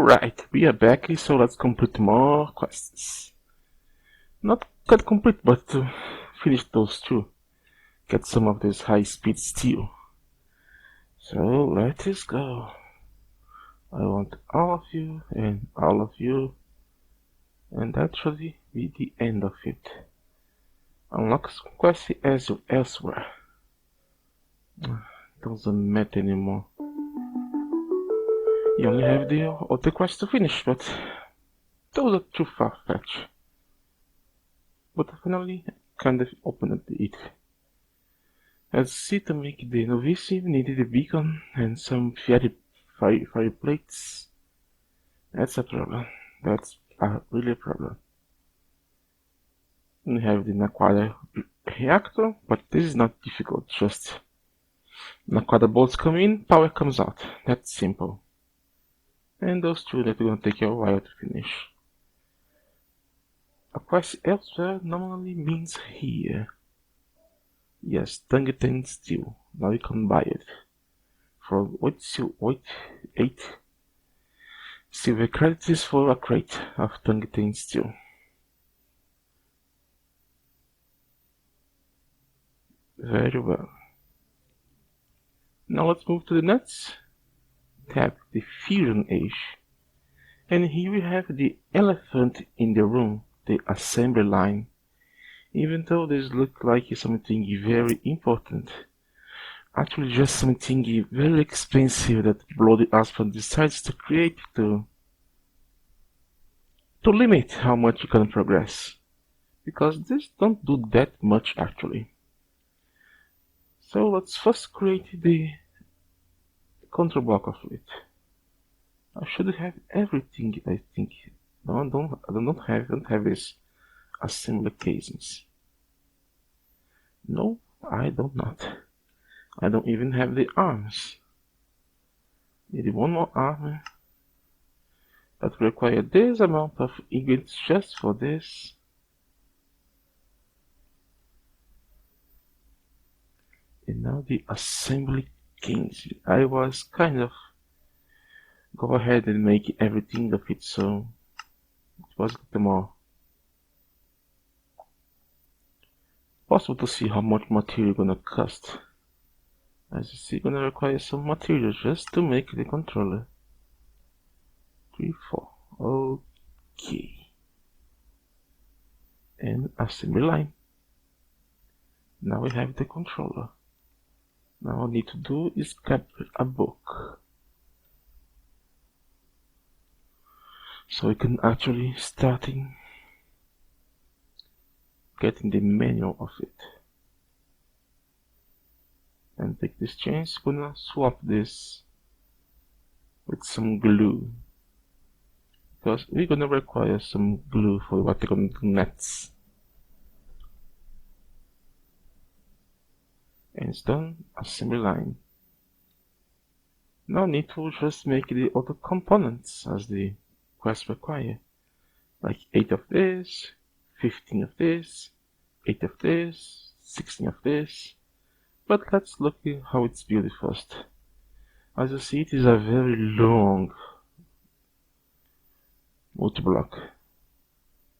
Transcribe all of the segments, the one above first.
Alright, we are back, so let's complete more quests. Not quite complete, but to finish those two. Get some of this high-speed steel. So, let us go. I want all of you, and all of you. And that should be the end of it. Unlock some quests elsewhere. Doesn't matter anymore. You only have the other quest to finish, but those are too far-fetched. But finally, kind of opened it. Let's see, to make the novice, we needed a beacon and some fire plates. That's a problem. That's really a problem. We have the Naquada reactor, but this is not difficult, just Naquada bolts come in, power comes out. That's simple. And those two that are gonna take you a while to finish. A quest elsewhere normally means here. Yes, Tungsten steel. Now you can buy it. For 8 silver credits for a crate of Tungsten steel. Very well. Now let's move to the nuts. Tap the fusion age. And here we have the elephant in the room, the assembly line. Even though this looks like something very important, actually just something very expensive that Bloody Aspen decides to create to limit how much you can progress. Because this don't do that much actually. So let's first create the control block of it. I should have everything, I think. No, I don't have this assembly casings. No, I do not. I don't even have the arms. Need one more arm that require this amount of ingredients just for this. And now the assembly kings. I was kind of go ahead and make everything of it, so it was more possible to see how much material gonna cost. As you see, gonna require some material just to make the controller. 3, 4. Okay. And assembly line. Now we have the controller. Now all I need to do is capture a book. So we can actually start getting the manual of it. And take this chance, gonna swap this with some glue. Because we're gonna require some glue for what we're gonna do next. And it's done, assembly line. Now need to just make the other components as the quest require. Like 8 of this, 15 of this, 8 of this, 16 of this. But let's look at how it's built first. As you see, it is a very long multi-block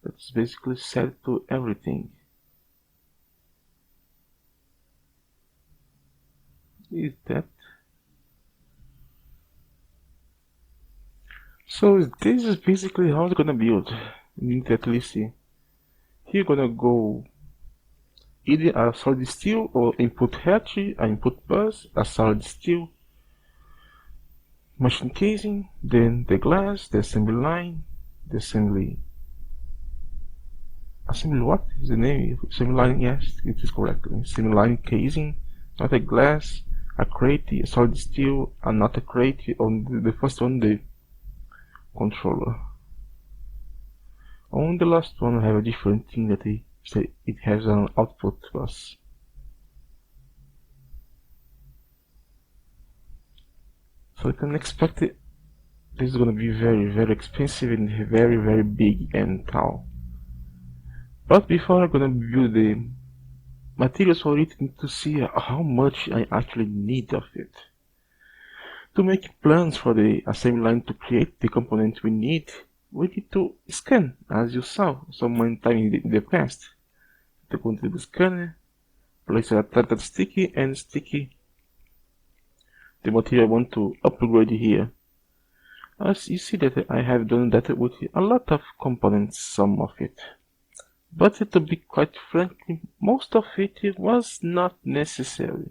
that's basically set to everything. Is that? So this is basically how it's gonna build. You need to at least see. Here gonna go either a solid steel or input hatch, an input bus, a solid steel machine casing, then the glass, the assembly line, the assembly what is the name? Assembly line, yes, it is correct. Assembly line casing, not a glass, a crate, a solid steel, and not a crate. On the first one, the controller. On the last one, I have a different thing that it has an output bus. So you can expect it. This is gonna be very, very expensive and very, very big and tall. But before I'm gonna build the materials for it, I need to see how much I actually need of it. To make plans for the assembly line to create the component we need to scan, as you saw so many times in the past. To go into the scanner, place a target sticky and sticky the material I want to upgrade here. As you see that I have done that with a lot of components, some of it. But to be quite frankly, most of it was not necessary.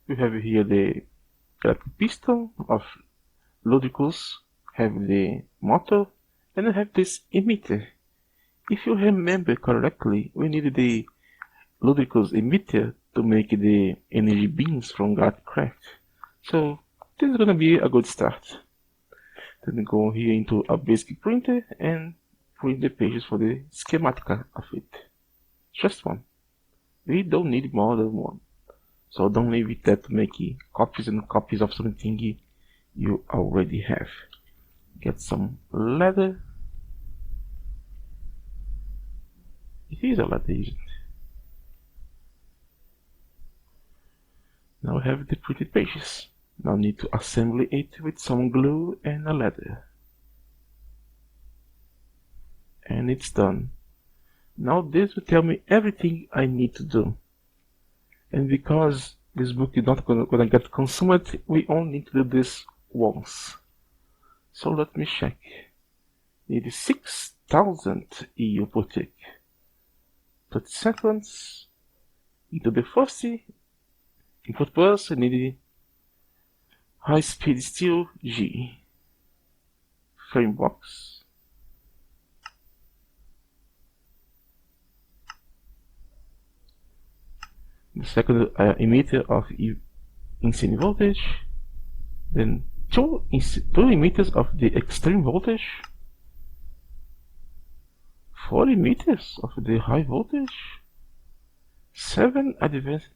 We have here the piston of Ludicrous, have the motor, and I have this emitter. If you remember correctly, we needed the Ludicrous emitter to make the energy beams from Godcraft. So this is gonna be a good start. Then go here into a basic printer and print the pages for the schematic of it. Just one. We don't need more than one. So don't leave it there to make copies and copies of something you already have. Get some leather. It is a leather, isn't it? Now I have the printed pages. Now I need to assemble it with some glue and a leather. And it's done. Now this will tell me everything I need to do. And because this book is not gonna get consumed, we only need to do this once. So let me check. It is 6,000 EU per tick. 30 seconds. Into the first input bus, I need high speed steel G. Frame box. The second emitter of insane voltage. Then two emitters of the extreme voltage. 4 emitters of the high voltage. 7 advanced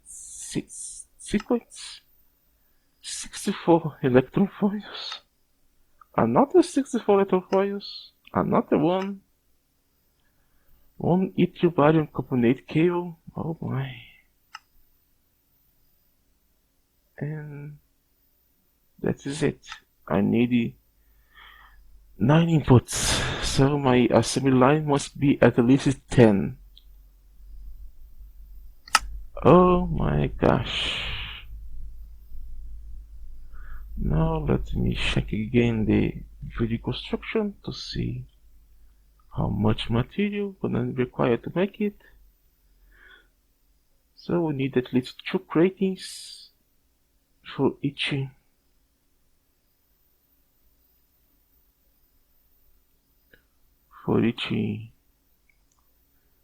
sequence. 64 electron foils. Another 64 electron foils. Another one. 1 yttrium barium carbonate cable. Oh my. And that is it. I need 9 inputs, so my assembly line must be at least 10. Oh my gosh. Now let me check again the 3D construction to see how much material gonna be required to make it. So we need at least 2 gratings for each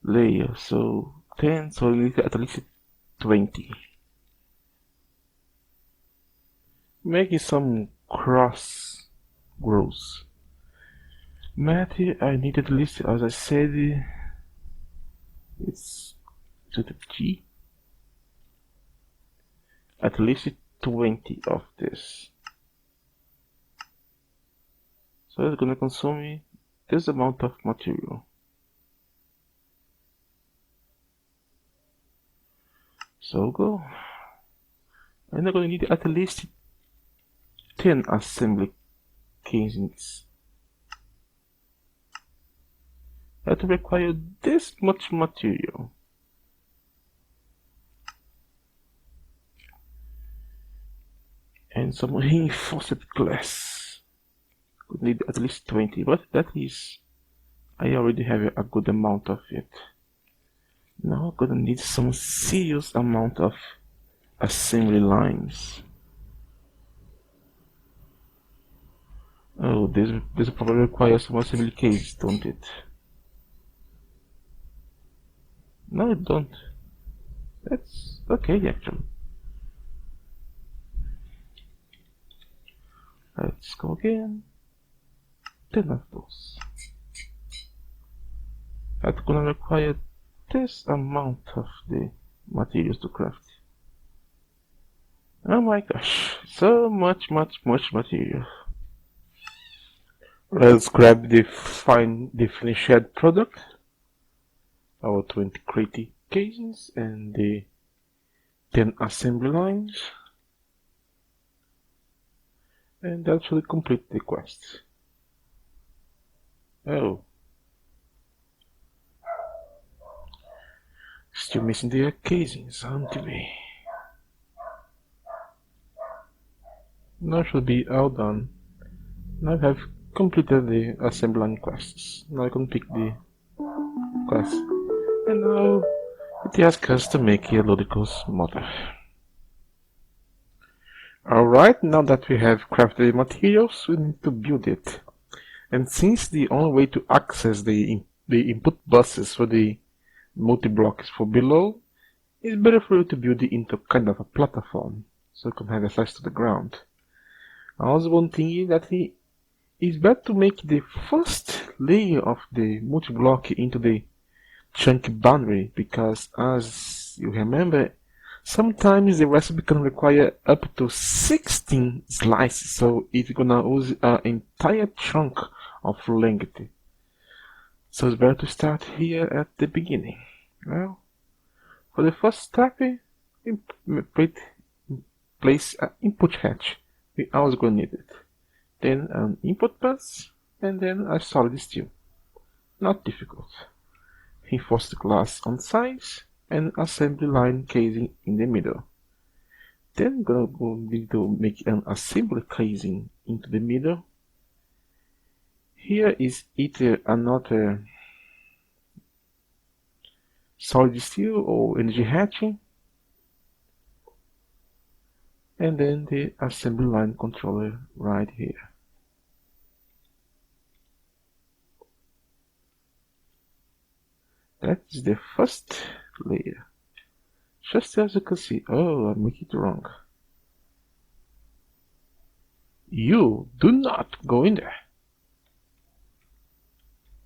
layer. So 10, so we need at least 20. Making some cross growths. Math, I need at least, as I said, it's to the G. At least 20 of this. So it's gonna consume me this amount of material. So go. And I'm gonna need at least 10 assembly casings. That require this much material. And some reinforced glass. Could need at least 20, but that is, I already have a good amount of it. Now I'm gonna need some serious amount of assembly lines. Oh, this probably requires some assembly cases, don't it? No, it don't. That's okay, actually. Let's go again. 10 of those. That's gonna require this amount of the materials to craft. Oh my gosh, so much material. Let's grab the finished product. Our 20 crate cases and the 10 assembly lines. And that should complete the quest. Oh. Still missing the casings, aren't we? Now should be all done. Now I have completed the assembly line quests. Now I can pick the quest. And now it asks us to make a ludicrous model. Alright, now that we have crafted the materials, we need to build it. And since the only way to access the input buses for the multi-block is from below, it's better for you to build it into kind of a platform, so you can have access to the ground. Also, one thing is that it's better to make the first layer of the multi-block into the chunk boundary, because as you remember, sometimes the recipe can require up to 16 slices, so it's gonna use an entire chunk of length. So it's better to start here at the beginning. Well, for the first step, place an input hatch. We always gonna need it. Then an input bus, and then a solid steel. Not difficult. Reinforced glass on sides, and assembly line casing in the middle. Then we'll need to make an assembly casing into the middle. Here is either another solid steel or energy hatching, and then the assembly line controller right here. That is the first layer. Just as you can see, oh, I make it wrong. You do not go in there.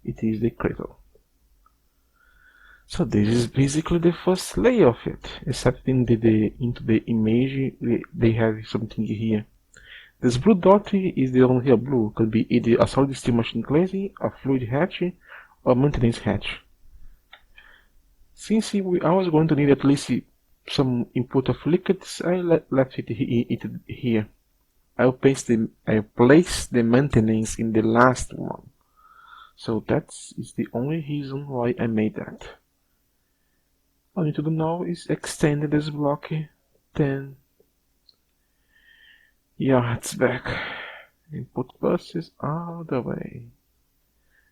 It is the cradle. So this is basically the first layer of it, except into the image they have something here. This blue dot is the only here blue, could be either a solid steel machine glazing, a fluid hatch, or maintenance hatch. Since we are always going to need at least some input of liquids, I left it here. I'll place the maintenance in the last one. So that is the only reason why I made that. All I need to do now is extend this block 10 yards back. Input buses all the way.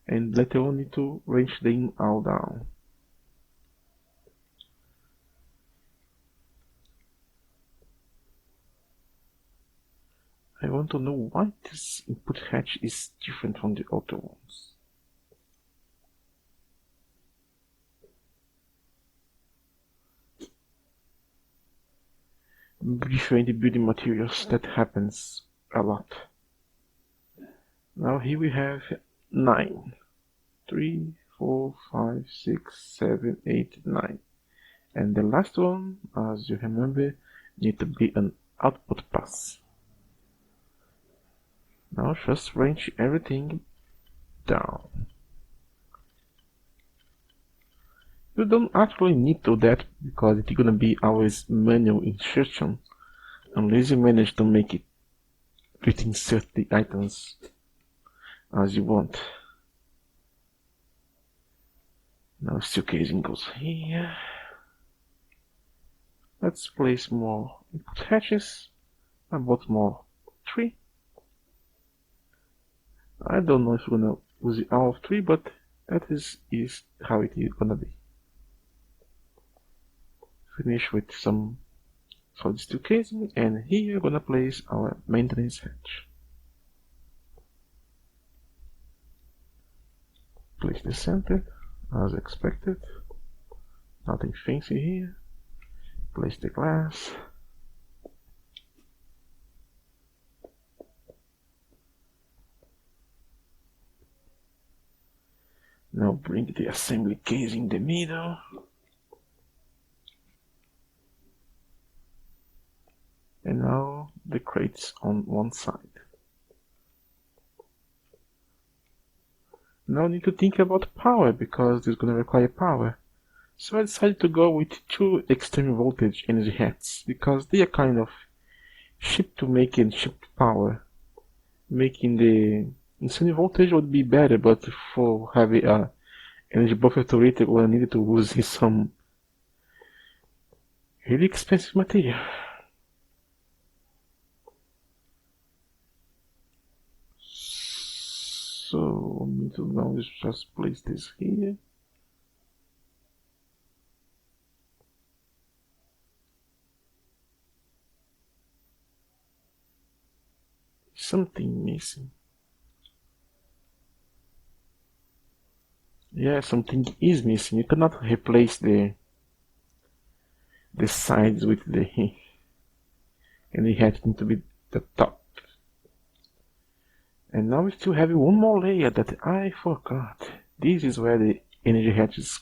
And later on need to wrench them all down. I want to know why this input hatch is different from the other ones. Different building materials, that happens a lot. Now here we have 9. 3, 4, 5, 6, 7, 8, 9. And the last one, as you remember, need to be an output pass. Now just wrench everything down. You don't actually need to do that because it's gonna be always manual insertion unless you manage to make it insert the items as you want. Now steel casing goes here. Let's place more input hatches. I bought more 3. I don't know if we're gonna use it all of 3, but that is how it is gonna be. Finish with some solid steel casing, and here we're gonna place our maintenance hatch. Place the center as expected. Nothing fancy here. Place the glass. Now bring the assembly case in the middle. And now the crates on one side. Now I need to think about power because this is going to require power. So I decided to go with 2 extreme voltage energy hats because they are kind of cheap to make and cheap to power. making the insane voltage would be better, but for having a energy buffer to it, we needed to use some really expensive material. So we need to now just place this here. Something missing. Yeah, something is missing. You cannot replace the sides with the and it has to be the top. And now we still have one more layer that I forgot. This is where the energy hatch is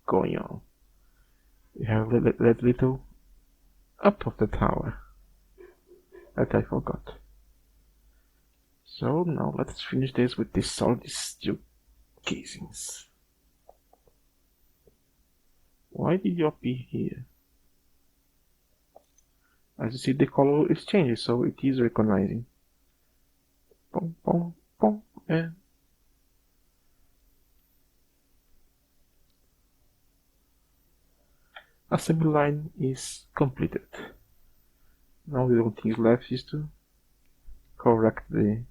going on. We have that little up of the tower that I forgot. So now let's finish this with the solid steel casings. Why did you appear here? As you see, the color is changing, so it is recognizing. Boom, boom, boom, and assembly line is completed. Now the only thing left is to correct the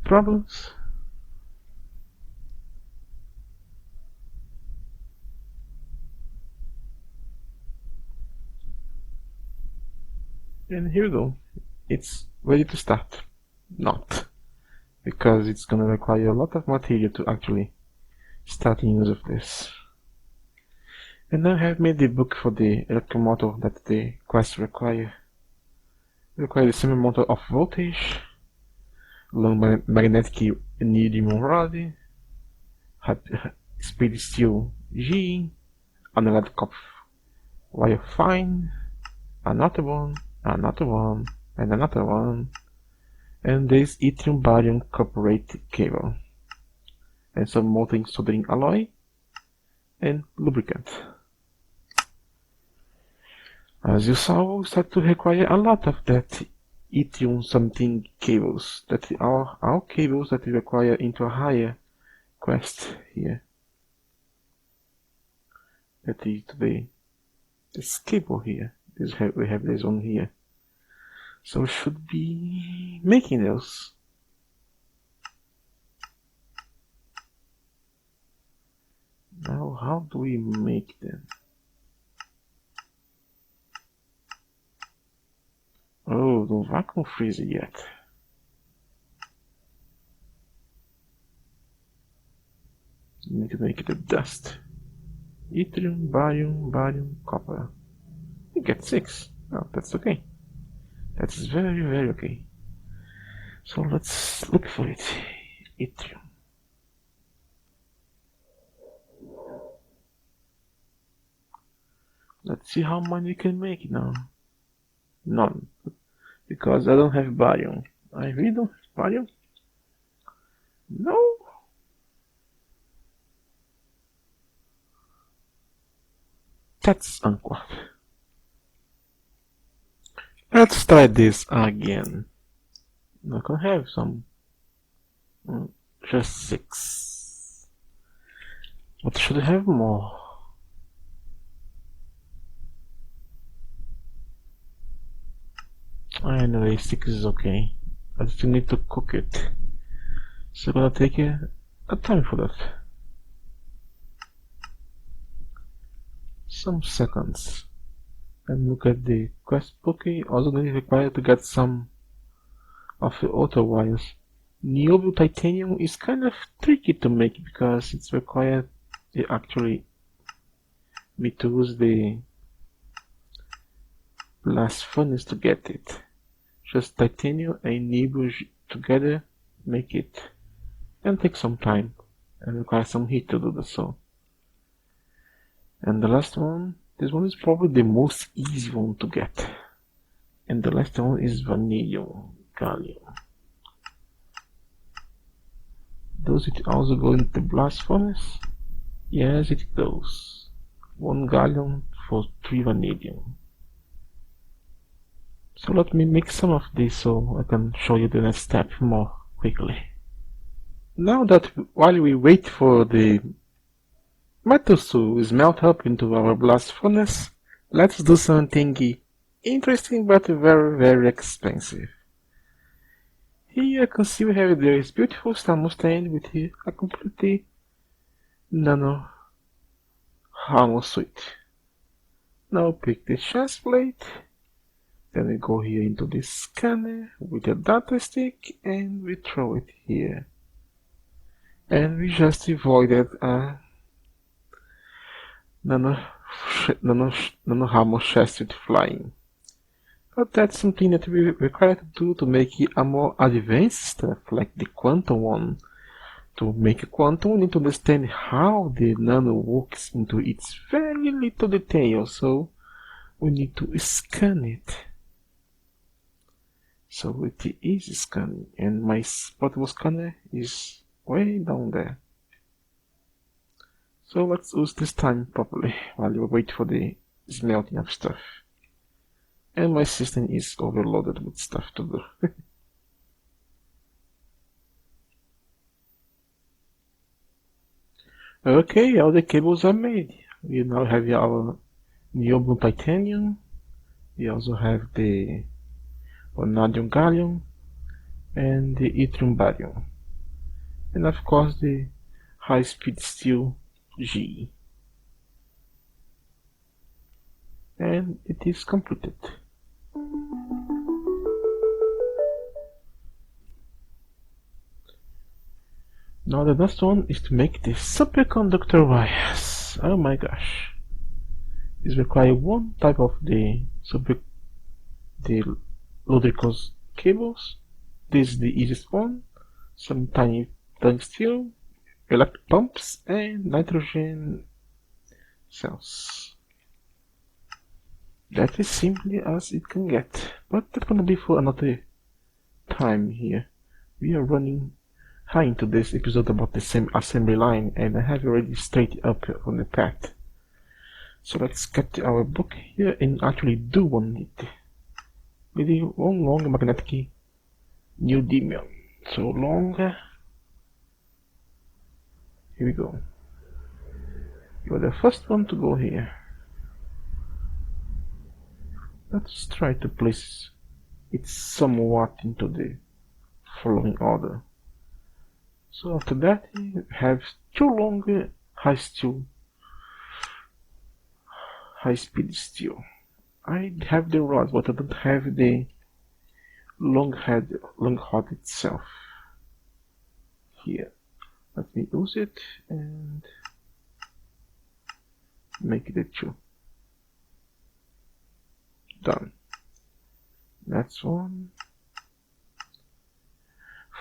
problems. And here we go. It's ready to start. Not. Because it's gonna require a lot of material to actually start in use of this. And I have made the book for the electromotor that the quest require. It requires the same amount of voltage, long magnetic neodymium rod, speed steel G, another copper wire fine, another one, and another one, and this yttrium barium cooperative cable, and some molten soldering alloy, and lubricant. As you saw, we start to require a lot of that yttrium something cables that are our cables that we require into a higher quest here. That is this cable here. We have this one here. So we should be making those. Now how do we make them? Oh, don't vacuum freeze it yet. You need to make it a dust. Yttrium, barium, copper. You get 6. Oh, that's okay. That's very, very okay. So let's look for it. Yttrium. Let's see how many we can make now. None. Because I don't have barium. I really don't have barium? No. That's unquote. Let's try this again. I can have some. Just 6. But should I have more? Anyway, 6 is okay. I still need to cook it. So I'm gonna take a time for that. Some seconds. And look at the quest book. Also going to require to get some of the auto wires. Niobium titanium is kind of tricky to make because it's required to actually me to use the blast furnace to get it. Just titanium and niobium together make it, and take some time and require some heat to do the so. And the last one, this one is probably the most easy one to get. And the last one is vanadium, gallium. Does it also go into the blast furnace? Yes, it does. 1 gallium for 3 vanadium. So let me make some of this so I can show you the next step more quickly. Now that while we wait for the metals to smelt up into our blast furnace, let's do something interesting but very expensive. Here you can see we have this beautiful stainless stand with a completely nano hollow suite. Now pick the chest plate, then we go here into the scanner with a data stick and we throw it here. And we just avoided a nano hollow chest with flying. But that's something that we require to do to make it a more advanced stuff, like the quantum one. To make a quantum, we need to understand how the nano works into its very little detail, so we need to scan it. So it is scanning, and my portable scanner is way down there. So let's use this time properly while we wait for the smelting of stuff. And my system is overloaded with stuff to do. Okay, all the cables are made. We now have our niobium titanium. We also have the vanadium gallium and the yttrium barium. And of course the high-speed steel G. And it is completed. Now the next one is to make the superconductor wires. Oh my gosh. This requires one type of the logical cables. This is the easiest one. Some tiny tungsten, electric pumps, and nitrogen cells. That is simply as it can get, but that's gonna be for another time here. We are running high into this episode about the same assembly line, and I have already straight up on the path. So let's get our book here and actually do one it. With one long magnetic neodymium. So long. Here we go. You are the first one to go here. Let's try to place it somewhat into the following order. So after that, you have two long high-speed steel. I have the rod, but I don't have the long rod itself. Here, let me use it and make the two. Done. That's one.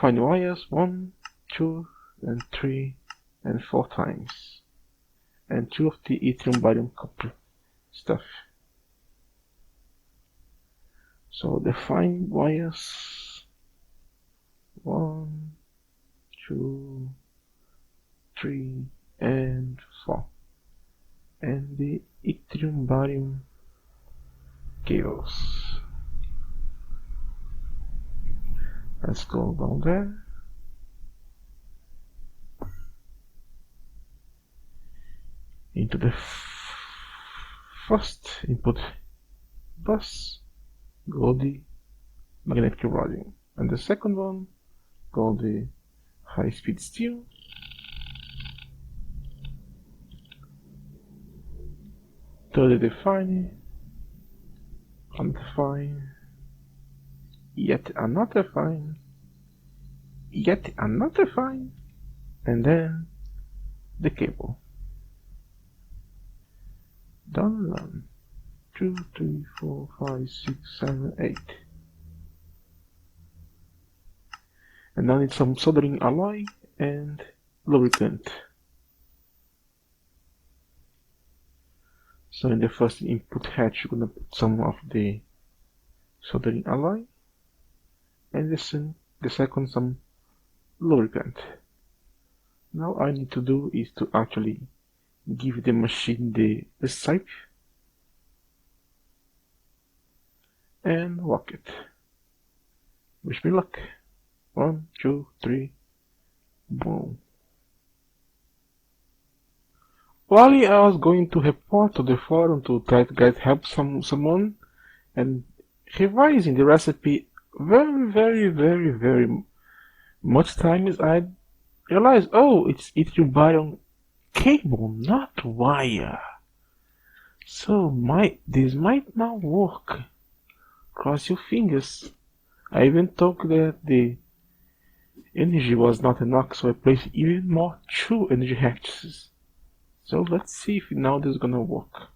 Find wires 1, 2, and 3, and 4 times. And 2 of the yttrium barium copper stuff. So define wires 1, 2, 3, and 4. And the yttrium barium cables. Let's go down there. Into the first input bus go the magnetic radium, and the second one go the high-speed steel. Third define, undefine, yet another fine, yet another fine, and then the cable. Done. 2, 3, 4, 5, 6, 7, 8. And now need some soldering alloy and lubricant. So in the first input hatch, you're gonna put some of the soldering alloy, and the second some lubricant. Now all I need to do is to actually give the machine the recipe, and walk it. Wish me luck. 1, 2, 3, boom. While I was going to report to the forum to try to get help someone and revising the recipe very much times, I realized, oh, it you buy on cable, not wire. So this might not work. Cross your fingers. I even thought that the energy was not enough, so I placed even more 2 energy hatches. So let's see if now this is gonna work.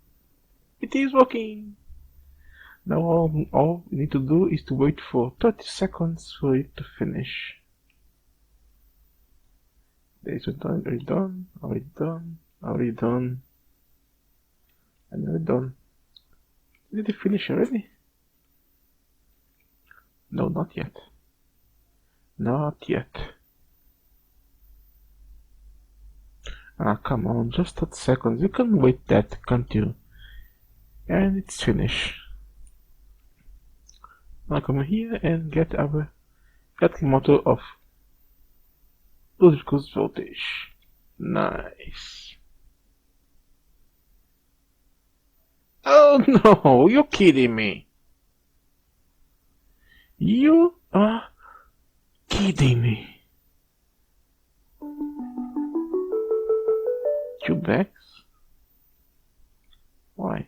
It is working! Now all we need to do is to wait for 30 seconds for it to finish. This is already done, already done, already done, and we're done. Did it finish already? No, not yet. Not yet. Ah, come on, just 30 seconds. You can wait that, can't you? And it's finished. Now come here and get our motor of electrical voltage. Nice. Oh no, you're kidding me. You are kidding me. 2 bags? Why?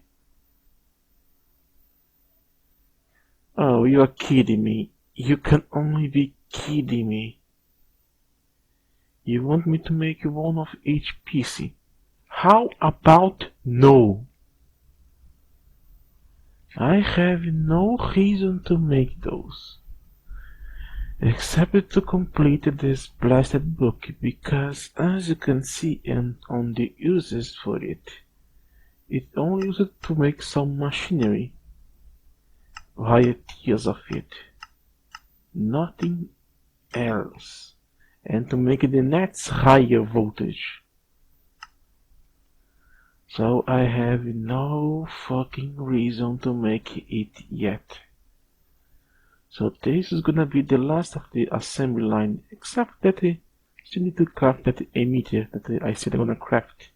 Oh, you are kidding me. You can only be kidding me. You want me to make one of each PC? How about no? I have no reason to make those. Except to complete this blasted book, because as you can see on the uses for it only used to make some machinery. Varieties of it. Nothing else. And to make the nets higher voltage. So I have no fucking reason to make it yet. So this is gonna be the last of the assembly line, except that I still need to craft that emitter that I said I'm gonna craft.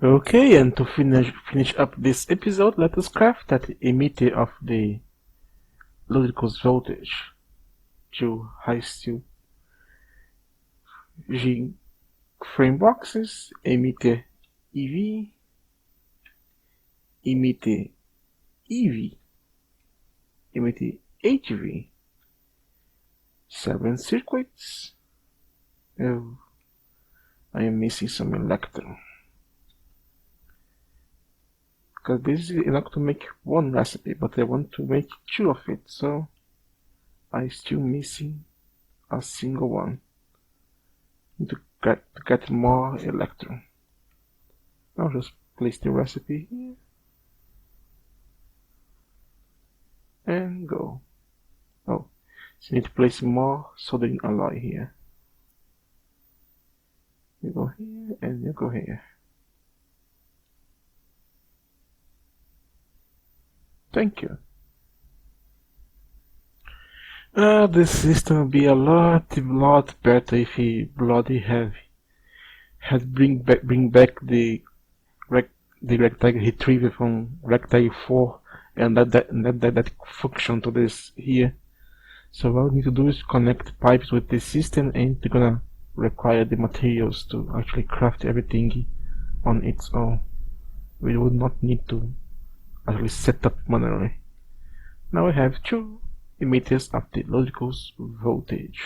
Okay, and to finish up this episode, let us craft that emitter of the logical voltage to high steel G frame boxes, emitter EV, emitter EV, emitter HV, 7 circuits. Oh, I am missing some electron. Because this is enough to make one recipe, but I want to make 2 of it, so I'm still missing a single one. Need to get more electron. I'll just place the recipe here and go. Oh, so you need to place more soldering alloy here. You go here and you go here. Thank you. This system would be a lot better if he bloody had bring back the rectangle retriever from rectangle 4 and that function to this here. So what we need to do is connect pipes with this system, and it's gonna require the materials to actually craft everything on its own. We would not need to actually set up manually. Now we have 2 emitters of the logical voltage.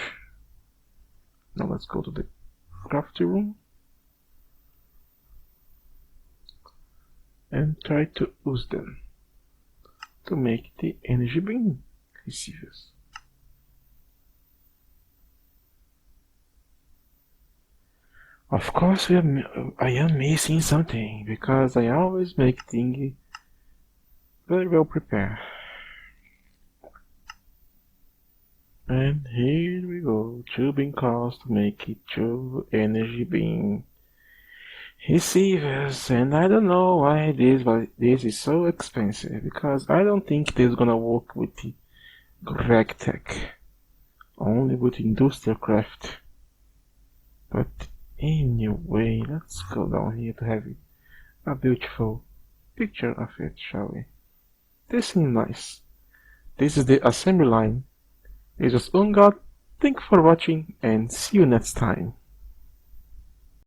Now let's go to the crafting room and try to use them to make the energy beam receivers. Of course, I am missing something, because I always make things very well prepared. And here we go, 2 beam cores to make it 2 energy beam Receivers, and I don't know why this is so expensive, because I don't think this is gonna work with the RegTech, only with industrial craft. But anyway, let's go down here to have a beautiful picture of it, shall we? This seems nice. This is the assembly line. This is Ungot. Thank you for watching and see you next time.